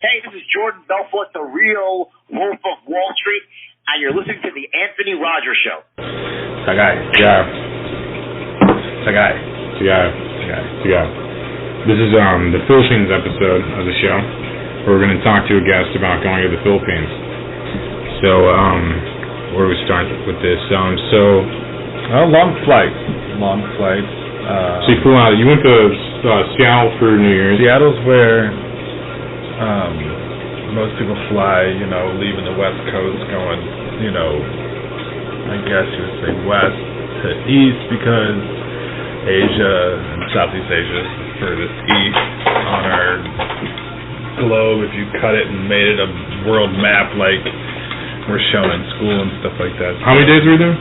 Hey, this is Jordan Belfort, the real Wolf of Wall Street, and you're listening to The Anthony Rogers Show. Cigar. This is the Philippines episode of the show, where we're going to talk to a guest about going to the Philippines. So, where do we start with this? Long flight. So you flew out. You went to Seattle for New Year's. Seattle's where most people fly, leaving the West Coast going, I guess you would say west to east, because Asia and Southeast Asia is the furthest east on our globe. If you cut it and made it a world map like we're shown in school and stuff like that. How many days were you there?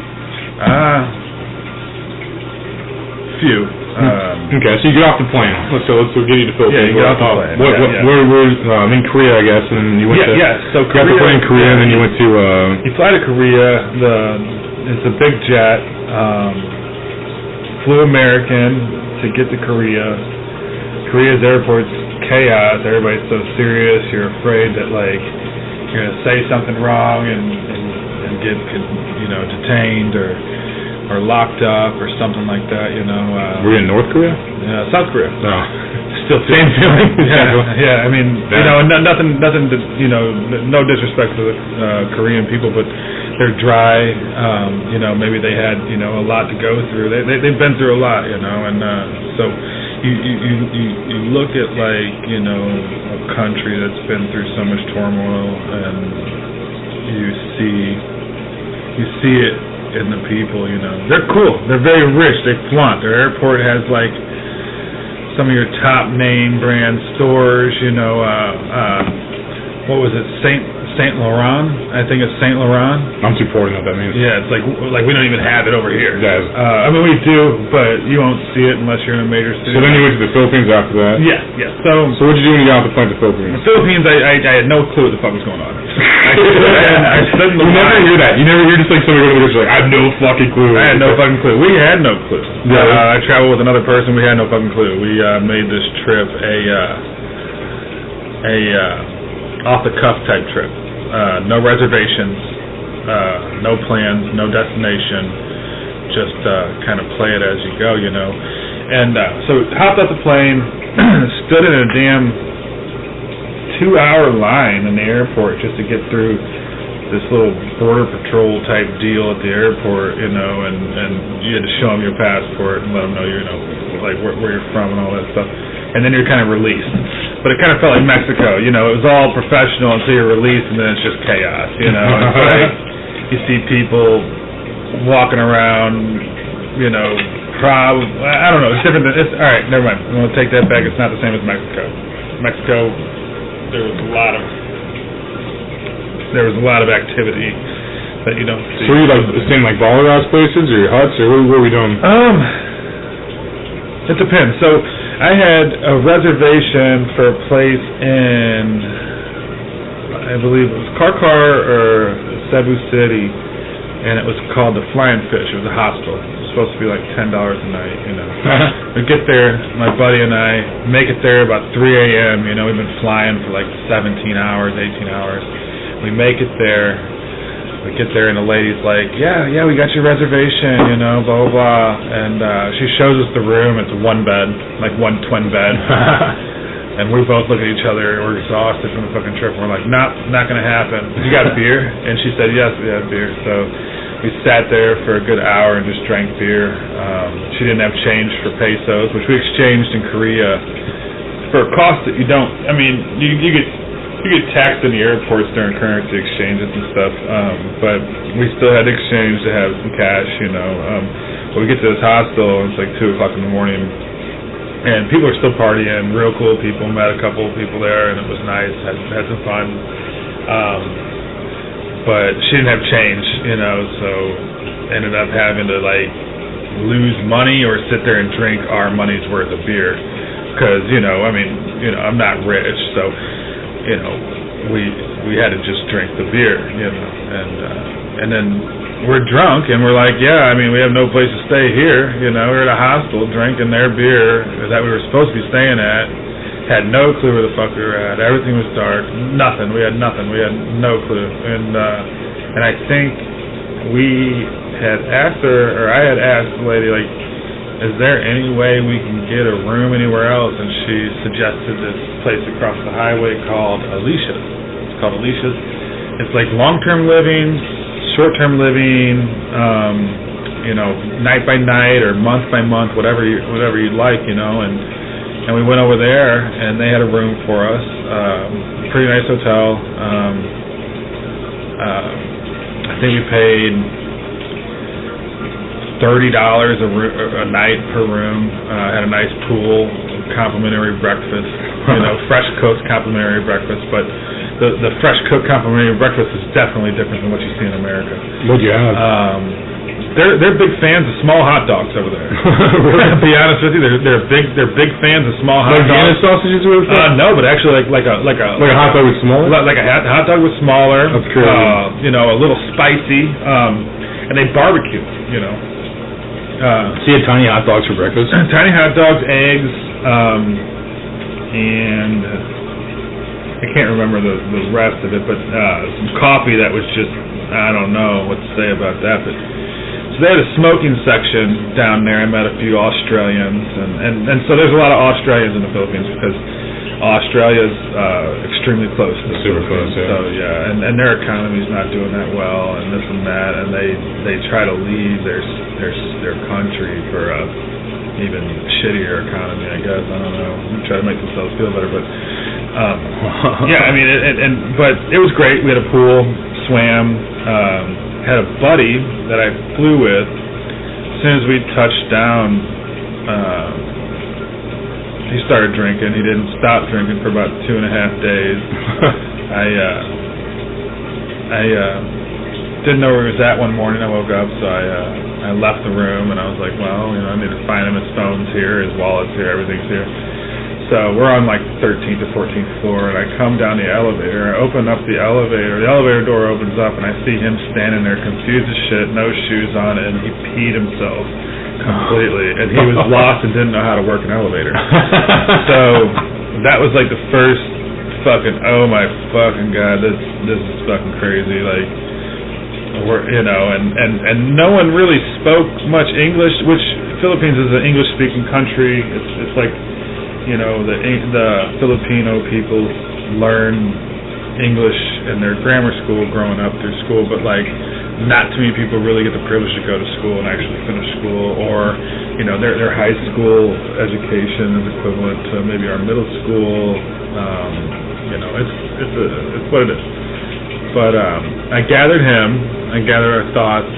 Few. Okay, so you get off the plane. Let's get you to Philippines. Yeah, you get off the plane. Where in Korea, I guess, and you went to... So Korea, got the plane in Korea, and then you went to... You fly to Korea, it's a big jet, flew American to get to Korea. Korea's airport's chaos, everybody's so serious, you're afraid that, you're going to say something wrong and get, detained or locked up or something like that, Were you in North Korea? Yeah, South Korea. No. Still same feeling. Yeah. I mean, nothing. No disrespect to the Korean people, but they're dry. Maybe they had a lot to go through. They've been through a lot, and so you look at a country that's been through so much turmoil, and you see it in the people, They're cool. They're very rich. They flaunt. Their airport has some of your top name brand stores, what was it, Saint Laurent? I think it's Saint Laurent. I'm supporting what that means. Yeah, it's like we don't even have it over here. Yes. We do, but you won't see it unless you're in a major city. So then you went to the Philippines after that? Yeah. So what did you do when you got off the plane to the Philippines? The Philippines, I had no clue what the fuck was going on. I stood in the You never hear that. You never hear just somebody go to the grocery I have no fucking clue. I had no fucking clue. We had no clue. Yeah. I traveled with another person. We had no fucking clue. We made this trip a off the cuff type trip. No reservations, no plans, no destination. Just kind of play it as you go, And so hopped off the plane, stood in a damn 2-hour line in the airport just to get through this little border patrol type deal at the airport, and you had to show them your passport and let them know where you're from and all that stuff, and then you're kind of released. But it kind of felt like Mexico, it was all professional until you're released, and then it's just chaos, It's you see people walking around, I don't know, it's different. All right, never mind. I'm going to take that back. It's not the same as Mexico. Mexico, there was a lot of activity that you don't see. So were you staying baller house places or your huts, or what were we doing? It depends. So I had a reservation for a place in, I believe it was Karkar or Cebu City, and it was called the Flying Fish. It was a hostel. It was supposed to be $10 a night, We get there, my buddy and I make it there about 3 a.m., we've been flying for 17 hours, 18 hours. We make it there. We get there, and the lady's like, yeah, we got your reservation, blah, blah, blah. And she shows us the room. It's one bed, one twin bed. And we both look at each other. We're exhausted from the fucking trip. We're like, nope, not going to happen. You got a beer? And she said, yes, we have beer. So we sat there for a good hour and just drank beer. She didn't have change for pesos, which we exchanged in Korea for a cost that you don't, you get taxed in the airports during currency exchanges and stuff, but we still had to exchange to have some cash, But we get to this hostel, and it's 2 o'clock in the morning, and people are still partying, real cool people. Met a couple of people there, and it was nice, had some fun. But she didn't have change, so ended up having to lose money or sit there and drink our money's worth of beer, because I'm not rich, so we had to just drink the beer, and then we're drunk and we're like, we have no place to stay here, we're at a hostel drinking their beer that we were supposed to be staying at, Had no clue where the fuck we were at. Everything was dark. Nothing. We had nothing. We had no clue. And I think we had asked her, or I had asked the lady, like, is there any way we can get a room anywhere else? And she suggested this place across the highway called Alicia's. It's called Alicia's. It's like long-term living, short-term living, night by night or month by month, whatever you'd like, And we went over there, and they had a room for us. Pretty nice hotel. I think we paid $30 a night per room. Had a nice pool, complimentary breakfast. Fresh cooked complimentary breakfast. But the fresh cooked complimentary breakfast is definitely different than what you see in America. What'd you have? They're big fans of small hot dogs over there. To be honest with you, they're big fans of small hot dogs. Like Vienna sausages with that? No, but actually like a hot dog was smaller. Like a hot dog was smaller. That's crazy. A little spicy. And they barbecue. So you had tiny hot dogs for breakfast? Tiny hot dogs, eggs, and I can't remember the rest of it, but some coffee that was just, I don't know what to say about that, but so they had a smoking section down there. I met a few Australians, and so there's a lot of Australians in the Philippines because Australia's extremely close to the Super close, yeah. So yeah, and their economy's not doing that well, and this and that, and they try to leave their country for a even shittier economy, I guess. I don't know. They try to make themselves feel better, but yeah, I mean, but it was great. We had a pool, swam, had a buddy that I flew with. As soon as we touched down, he started drinking. He didn't stop drinking for about 2.5 days. I didn't know where he was at one morning. I woke up, so I left the room, and I was like, well, I need to find him. His phone's here, his wallet's here, everything's here. So we're on like 13th or 14th floor, and I come down the elevator. I open up the elevator door opens up, and I see him standing there confused as shit, no shoes on, and he peed himself completely, and he was lost and didn't know how to work an elevator. So that was like the first fucking, oh my fucking god, this is fucking crazy. Like, and no one really spoke much English, which Philippines is an English-speaking country. It's like, the Filipino people learn English in their grammar school growing up through school, but like not too many people really get the privilege to go to school and actually finish school, or their high school education is equivalent to maybe our middle school. It's what it is. But I gathered our thoughts,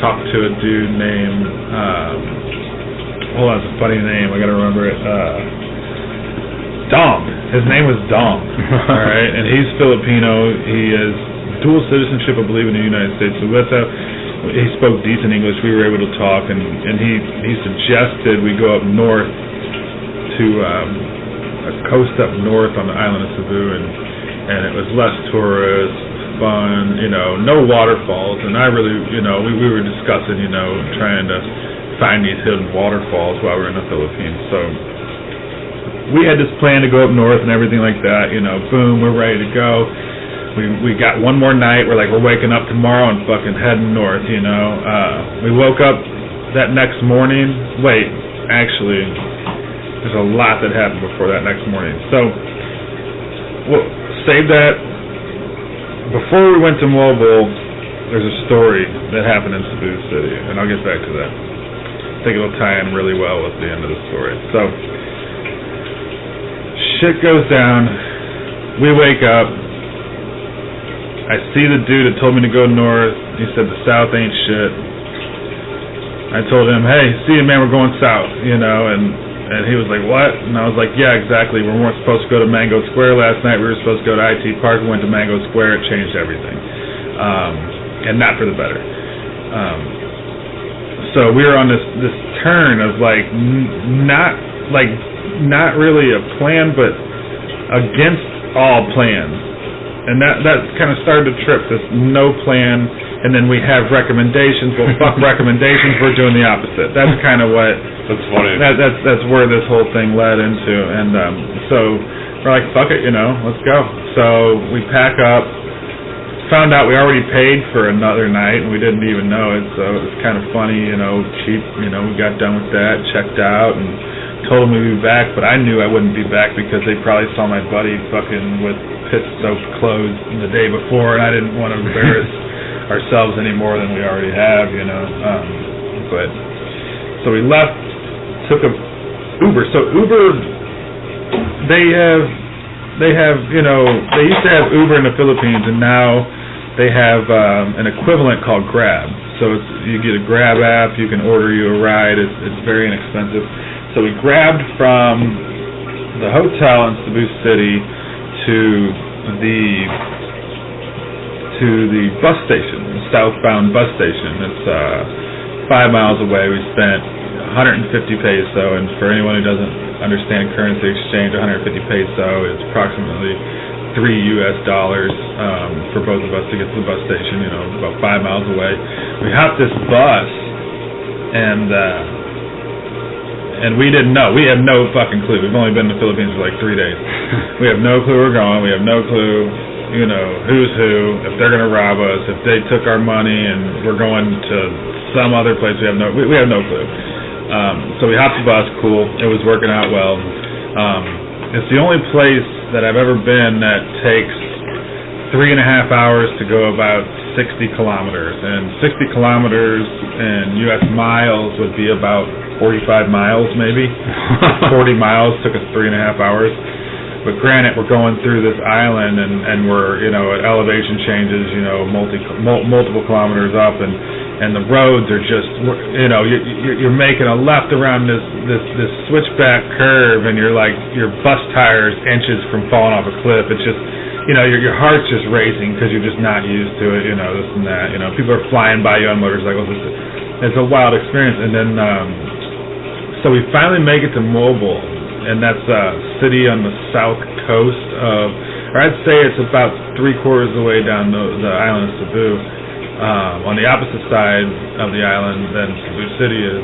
talked to a dude named hold on, it's a funny name, I gotta remember it. Dong. His name was Dong. Alright, and he's Filipino. He has dual citizenship, I believe, in the United States. So that's how he spoke decent English. We were able to talk, and he suggested we go up north to a coast up north on the island of Cebu, and it was less tourists, fun, no waterfalls. And I really, we were discussing, trying to find these hidden waterfalls while we were in the Philippines. So we had this plan to go up north and everything like that. Boom, we're ready to go. We got one more night. We're waking up tomorrow and fucking heading north. We woke up that next morning. Wait, actually, there's a lot that happened before that next morning. So we'll save that. Before we went to Moalboal, there's a story that happened in Cebu City, and I'll get back to that. I think it'll tie in really well with the end of the story. So, shit goes down. We wake up. I see the dude that told me to go north. He said the south ain't shit. I told him, hey, see you, man, we're going south, and he was like, what? And I was like, yeah, exactly. We weren't supposed to go to Mango Square last night. We were supposed to go to IT Park. We went to Mango Square. It changed everything. And not for the better. So we were on this turn of not really a plan, but against all plans. And that kind of started the trip, this no plan, and then we have recommendations. Well, fuck recommendations, we're doing the opposite. That's kind of what... That's funny. That's where this whole thing led into. And so we're like, fuck it, let's go. So we pack up. Found out we already paid for another night, and we didn't even know it, so it was kind of funny, cheap, we got done with that, checked out, and told them we'd be back, but I knew I wouldn't be back because they probably saw my buddy fucking with piss-soaked clothes the day before, and I didn't want to embarrass ourselves any more than we already have, but, so we left, took a Uber, so Uber, they have, they used to have Uber in the Philippines, and now they have an equivalent called Grab. So you get a Grab app, you can order you a ride, it's very inexpensive. So we grabbed from the hotel in Cebu City to the bus station, the southbound bus station. It's 5 miles away. We spent 150 peso, and for anyone who doesn't understand currency exchange, 150 peso is approximately $3 for both of us to get to the bus station, about 5 miles away. We hopped this bus, and we didn't know. We had no fucking clue. We've only been in the Philippines for like 3 days. We have no clue we're going. We have no clue, who's who, if they're going to rob us, if they took our money and we're going to some other place. We have no clue. So we hopped the bus, cool. It was working out well. It's the only place that I've ever been that takes 3.5 hours to go about 60 kilometers. And 60 kilometers in U.S. miles would be about 45 miles maybe. 40 miles took us 3.5 hours. But granted, we're going through this island and we're, at elevation changes, multiple kilometers up, and the roads are just, you're making a left around this switchback curve, and you're like, your bus tire's inches from falling off a cliff. It's just, your heart's just racing because you're just not used to it, this and that. People are flying by you on motorcycles. It's a wild experience. And then, so we finally make it to Moalboal, and that's a city on the south coast of, or I'd say it's about 3/4 of the way down the island of Cebu. On the opposite side of the island than Cebu City is,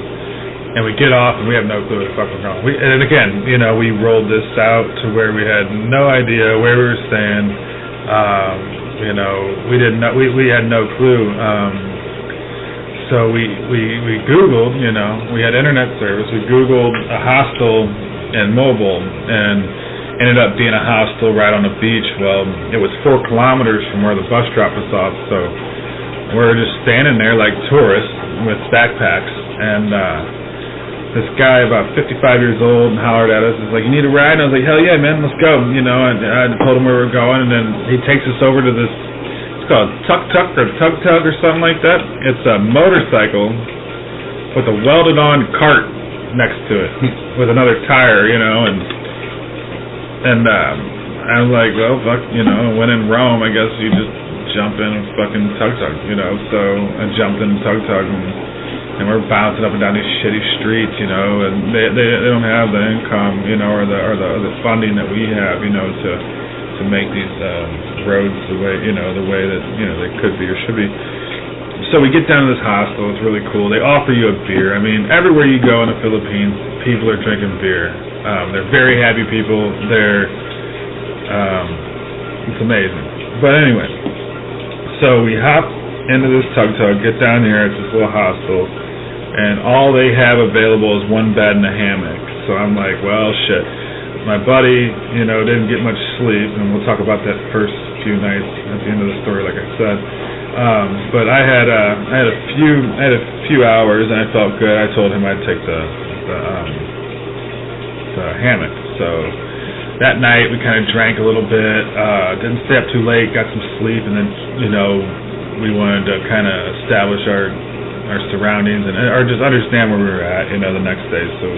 and we get off and we have no clue where the fuck we're going. And again, we rolled this out to where we had no idea where we were staying. We didn't know, we had no clue. So we Googled, we had internet service. We Googled a hostel in Moalboal, and ended up being a hostel right on the beach. Well, it was 4 kilometers from where the bus dropped us off, so we're just standing there like tourists with backpacks, and this guy about 55 years old and hollered at us, he's like, "You need a ride?" And I was like, "Hell yeah, man, let's go." And I told him where we were going, and then he takes us over to this, it's called tuk-tuk or tug-tug or something like that. It's a motorcycle with a welded-on cart next to it with another tire, and I was like, well, fuck, when in Rome, I guess you just jump in and fucking tug-tug, so I jumped in tug-tug, and we're bouncing up and down these shitty streets, and they don't have the income, or the funding that we have, to make these roads the way that, they could be or should be. So we get down to this hostel. It's really cool. They offer you a beer. I mean, everywhere you go in the Philippines, people are drinking beer. They're very happy people. It's amazing. But anyway, so we hop into this tug-tug, get down here. It's this little hostel, and all they have available is one bed and a hammock. So I'm like, well, shit. My buddy, didn't get much sleep, and we'll talk about that first few nights at the end of the story, like I said. But I had a few hours, and I felt good. I told him I'd take the hammock. So that night we kind of drank a little bit, didn't stay up too late, got some sleep, and then we wanted to kind of establish our surroundings or just understand where we were at, the next day. So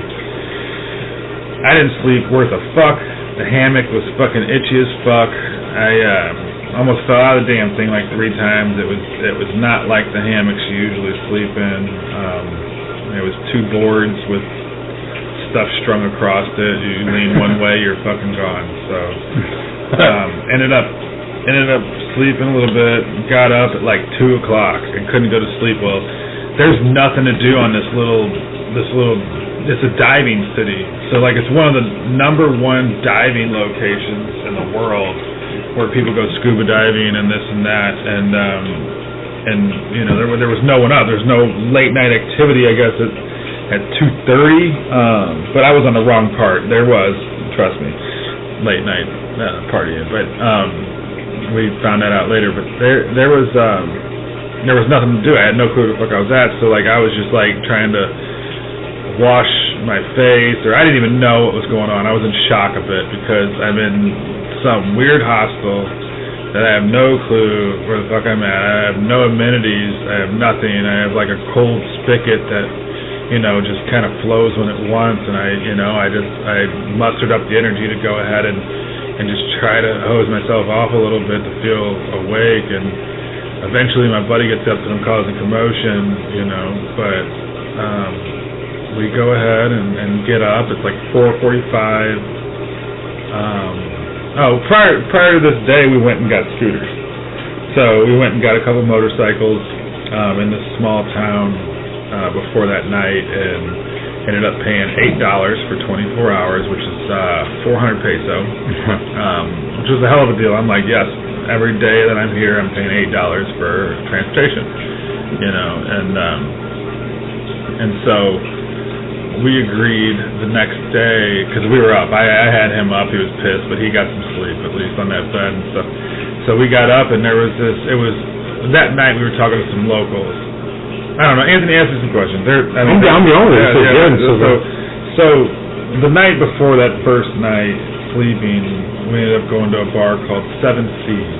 I didn't sleep worth a fuck. The hammock was fucking itchy as fuck. I almost fell out of the damn thing like 3 times. It was not like the hammocks you usually sleep in. It was 2 boards with stuff strung across it. You lean one way, you're fucking gone. So ended up ended up sleeping a little bit, got up at like 2 o'clock and couldn't go to sleep. Well, there's nothing to do on this little, it's a diving city. So like it's one of the number one diving locations in the world where people go scuba diving and this and that. And you know, there was no one up. There's no late night activity, I guess, at 2:30. But I was on the wrong part. There was, trust me, late night partying. But we found that out later. But there was nothing to do. I had no clue where the fuck I was at. So like I was just like trying to wash my face, or I didn't even know what was going on. I was in shock a bit because I'm in some weird hostel that I have no clue where the fuck I'm at. I have no amenities. I have nothing. I have like a cold spigot that, you know, just kind of flows when it wants, and I mustered up the energy to go ahead and just try to hose myself off a little bit to feel awake, and eventually my buddy gets up and I'm causing commotion, you know, but we go ahead and get up. It's like 4:45. Prior to this day, we went and got scooters. So we went and got a couple motorcycles in this small town before that night, and ended up paying $8 for 24 hours, which is 400 peso, which was a hell of a deal. I'm like, yes, every day that I'm here, I'm paying $8 for transportation, you know, and so we agreed the next day, because we were up. I had him up. He was pissed, but he got some sleep, at least on that bed and stuff. So we got up, and there was that night we were talking to some locals. I don't know. Anthony, asked me some questions. I'm the owner. So the night before that first night sleeping, we ended up going to a bar called Seven Seas,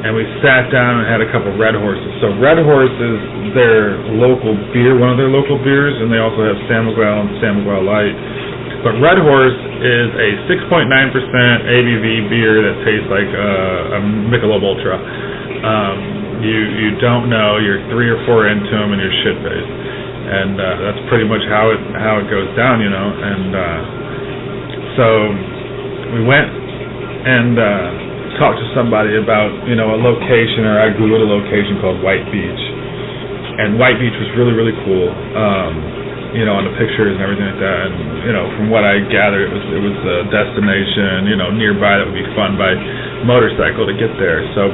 and we sat down and had a couple Red Horses. So Red Horse is their local beer, one of their local beers, and they also have San Miguel and San Miguel Light. But Red Horse is a 6.9% ABV beer that tastes like a Michelob Ultra. You don't know, you're 3 or 4 into them and you're shit-faced. And that's pretty much how it goes down, you know. And so we went and talked to somebody about, you know, a location, or I Googled a location called White Beach, and White Beach was really, really cool, you know, on the pictures and everything like that, and, you know, from what I gathered, it was a destination, you know, nearby that would be fun by motorcycle to get there. So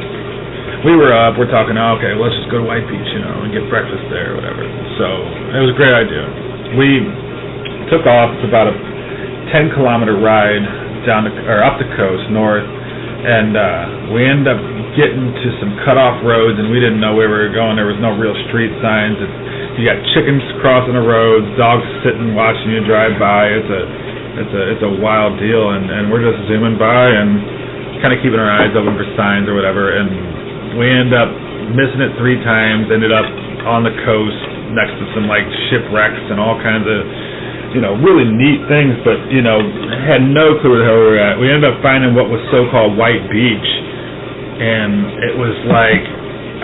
we were up, we're talking, okay, let's just go to White Beach, you know, and get breakfast there or whatever. So it was a great idea. We took off. It's about a 10-kilometer ride up the coast north. And we ended up getting to some cut-off roads, and we didn't know where we were going. There was no real street signs. You got chickens crossing the roads, dogs sitting watching you drive by. It's a wild deal, and we're just zooming by and kind of keeping our eyes open for signs or whatever. And we ended up missing it 3 times. Ended up on the coast next to some like shipwrecks and all kinds of, you know, really neat things, but, you know, had no clue where the hell we were at. We ended up finding what was so-called White Beach, and it was like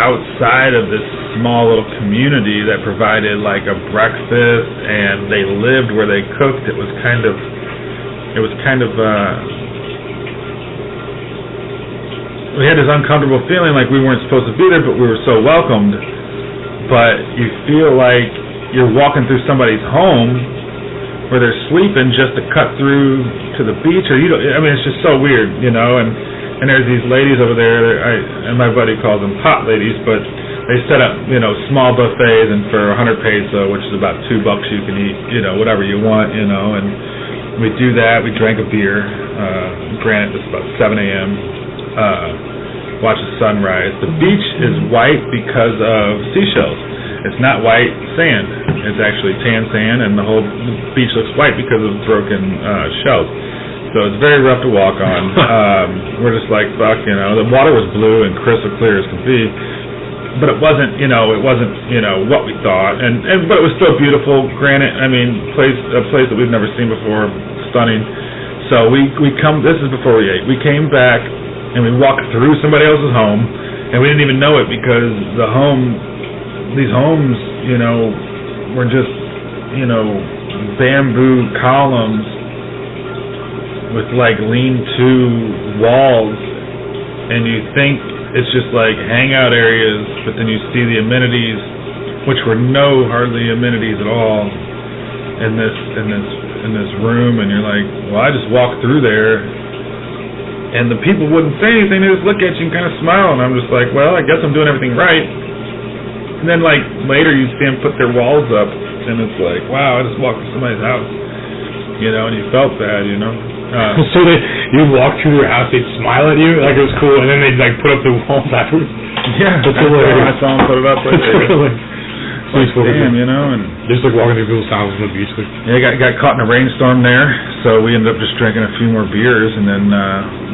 outside of this small little community that provided like a breakfast, and they lived where they cooked. It was kind of we had this uncomfortable feeling like we weren't supposed to be there, but we were so welcomed. But you feel like you're walking through somebody's home where they're sleeping just to cut through to the beach, or it's just so weird, you know. And there's these ladies over there, and my buddy calls them hot ladies, but they set up, you know, small buffets, and for 100 peso, which is about $2, you can eat, you know, whatever you want, you know. And we do that. We drank a beer. Granted, it's about 7 a.m. Watch the sunrise. The beach is white because of seashells. It's not white sand. It's actually tan sand, and the whole beach looks white because of broken shells. So it's very rough to walk on. We're just like, fuck, you know. The water was blue and crystal clear as could be, but it wasn't what we thought. But it was still beautiful. Granted, I mean, a place that we've never seen before, stunning. So we come. This is before we ate. We came back and we walked through somebody else's home, and we didn't even know it because these homes, you know, were just, you know, bamboo columns with like lean-to walls and you think it's just like hangout areas, but then you see the amenities, which were hardly amenities at all in this room, and you're like, well, I just walked through there, and the people wouldn't say anything. They just look at you and kind of smile, and I'm just like, well, I guess I'm doing everything right. And then like later you see them put their walls up, and it's like, wow, I just walked through somebody's house, and you felt bad, So you walk through their house, they'd smile at you like it was cool, and then they'd like put up the walls afterwards. Yeah, that's hilarious. I saw them put it up right there. Damn, and just like walking through people's houses on the beach. Yeah, got caught in a rainstorm there, so we ended up just drinking a few more beers, and then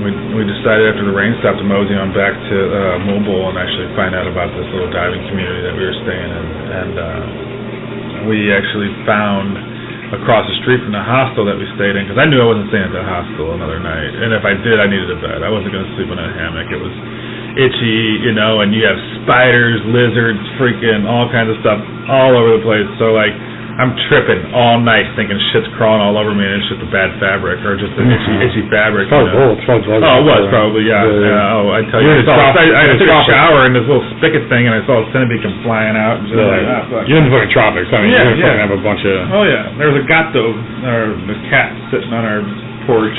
we decided after the rain stopped to mosey on back to Moalboal and actually find out about this little diving community that we were staying in, and we actually found across the street from the hostel that we stayed in, because I knew I wasn't staying at the hostel another night, and if I did, I needed a bed. I wasn't going to sleep in a hammock. It was itchy, and you have spiders, lizards, freaking all kinds of stuff all over the place. So like, I'm tripping all night thinking shit's crawling all over me, and it's just a bad fabric or just an itchy fabric. It's probably it was probably, yeah. I tell you, I took a shower in this little spigot thing, and I saw a centipede come flying out. And just you're in the fucking tropics. I mean, you're gonna have a bunch of. Oh yeah, there was a gato, or the cat sitting on our porch.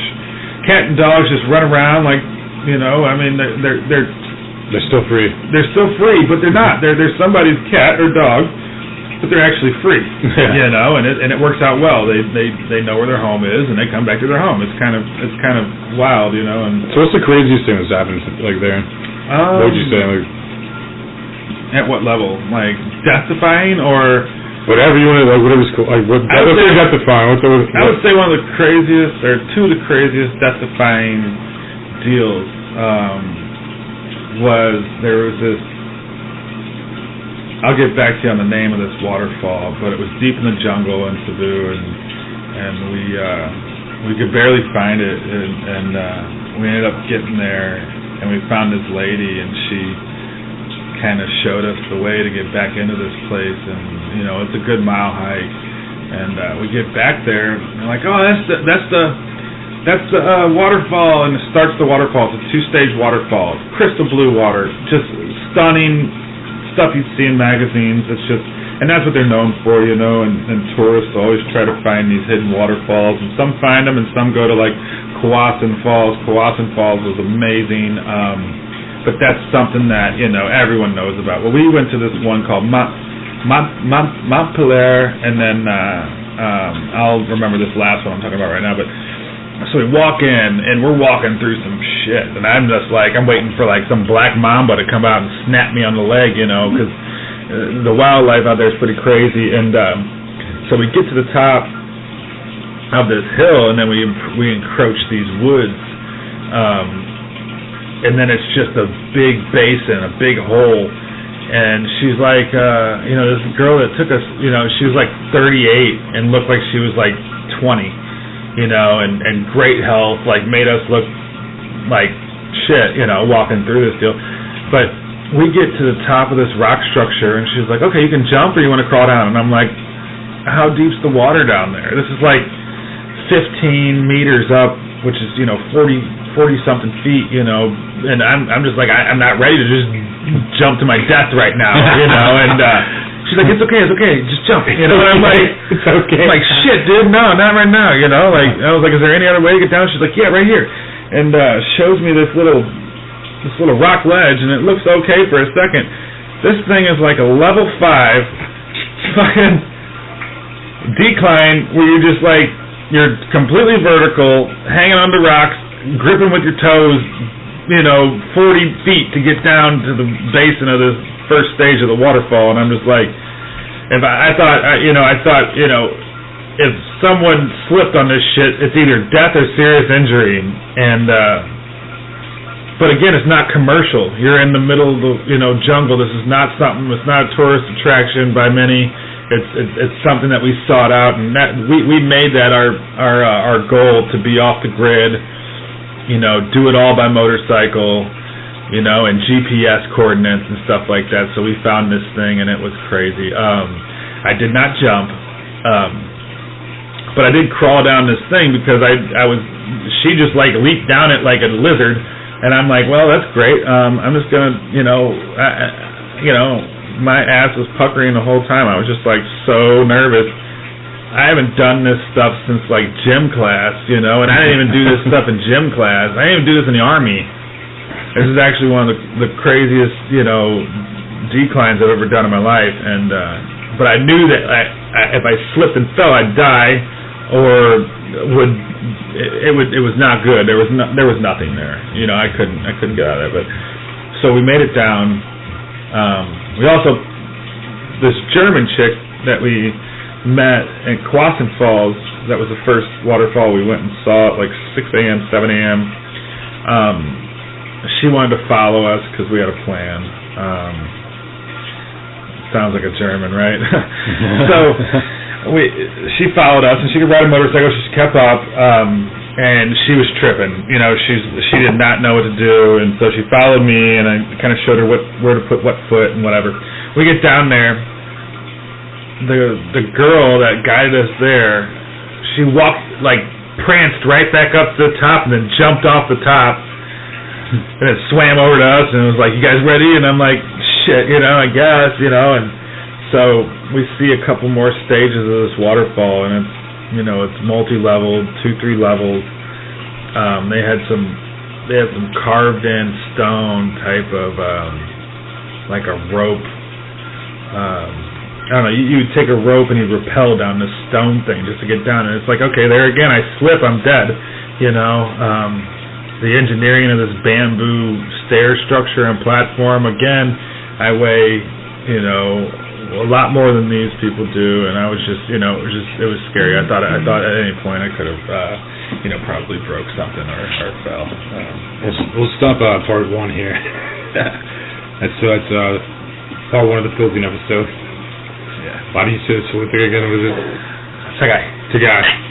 Cat and dogs just run around like. I mean, they're still free. They're still free, but they're not. They're somebody's cat or dog, but they're actually free. Yeah. And it works out well. They know where their home is, and they come back to their home. It's kind of wild, And so, what's the craziest thing that's happened like there? What would you say? Like, at what level? Like death-defying or whatever you want to whatever's cool. Like what? I would say death-defying. I would say one of the craziest, or two of the craziest death-defying deals there was this. I'll get back to you on the name of this waterfall, but it was deep in the jungle in Cebu, and we could barely find it, and we ended up getting there, and we found this lady, and she kind of showed us the way to get back into this place, and it's a good mile hike, and we get back there, and like, oh, that's the waterfall, and it starts the waterfall. It's a 2-stage waterfall. It's crystal blue water, just stunning stuff you'd see in magazines. It's just, and that's what they're known for, and tourists always try to find these hidden waterfalls, and some find them, and some go to like Kawasan Falls. Kawasan Falls was amazing, but that's something that everyone knows about. Well, we went to this one called Montpelier, and then I'll remember this last one I'm talking about right now, but. So we walk in, and we're walking through some shit, and I'm just like, I'm waiting for like some black mamba to come out and snap me on the leg, because the wildlife out there is pretty crazy. And so we get to the top of this hill, and then we encroach these woods, and then it's just a big basin, a big hole. And she's like, this girl that took us, she was like 38 and looked like she was like 20. And great health, like made us look like shit, walking through this deal. But we get to the top of this rock structure, and she's like, okay, you can jump or you want to crawl down? And I'm like, how deep's the water down there? This is like 15 meters up, which is, 40-something feet, and I'm just like, I'm not ready to just jump to my death right now, and she's like, it's okay, just jump, and I'm like, it's okay. I'm like, shit, dude, no, not right now, like, I was like, is there any other way to get down? She's like, yeah, right here, and shows me this little rock ledge, and it looks okay for a second. This thing is like a level 5 fucking decline where you're just like, you're completely vertical, hanging onto rocks, gripping with your toes, 40 feet to get down to the basin of this first stage of the waterfall, and I'm just like, I thought, if someone slipped on this shit, it's either death or serious injury, and but again, it's not commercial. You're in the middle of the jungle. This is not something. It's not a tourist attraction by many. It's something that we sought out, and that we made that our goal to be off the grid. Do it all by motorcycle. And GPS coordinates and stuff like that. So we found this thing, and it was crazy. I did not jump, but I did crawl down this thing because she just like leaped down it like a lizard, And I'm like, well, that's great. I'm just gonna, my ass was puckering the whole time. I was just like so nervous. I haven't done this stuff since like gym class, and I didn't even do this stuff in gym class. I didn't even do this in the Army. This is actually one of the craziest, declines I've ever done in my life. And but I knew that if I slipped and fell, I'd die, or it was not good. There was nothing there. I couldn't get out of there. But so we made it down. We also, this German chick that we met in Quasin Falls, that was the first waterfall we went and saw at like 6 a.m., 7 a.m. She wanted to follow us because we had a plan. Sounds like a German, right? So she followed us, and she could ride a motorcycle. She kept up, and she was tripping. She did not know what to do, and so she followed me, and I kind of showed her where to put what foot and whatever. We get down there. The girl that guided us there, she walked, pranced right back up to the top and then jumped off the top and then swam over to us and was like, you guys ready? And I'm like, shit, I guess, and so we see a couple more stages of this waterfall, and it's multi-level, 2-3 levels. They had some carved in stone type of like a rope. I don't know, you would take a rope and you'd rappel down this stone thing just to get down, and it's like, okay, there again, I slip, I'm dead, The engineering of this bamboo stair structure and platform, again, I weigh, a lot more than these people do, and I was just, it was scary. I thought at any point I could have, probably broke something or fell. We'll stop part 1 here. That's part 1 of the Philippine episode. Yeah. Why do you say this whole thing again? Was it? Tagay.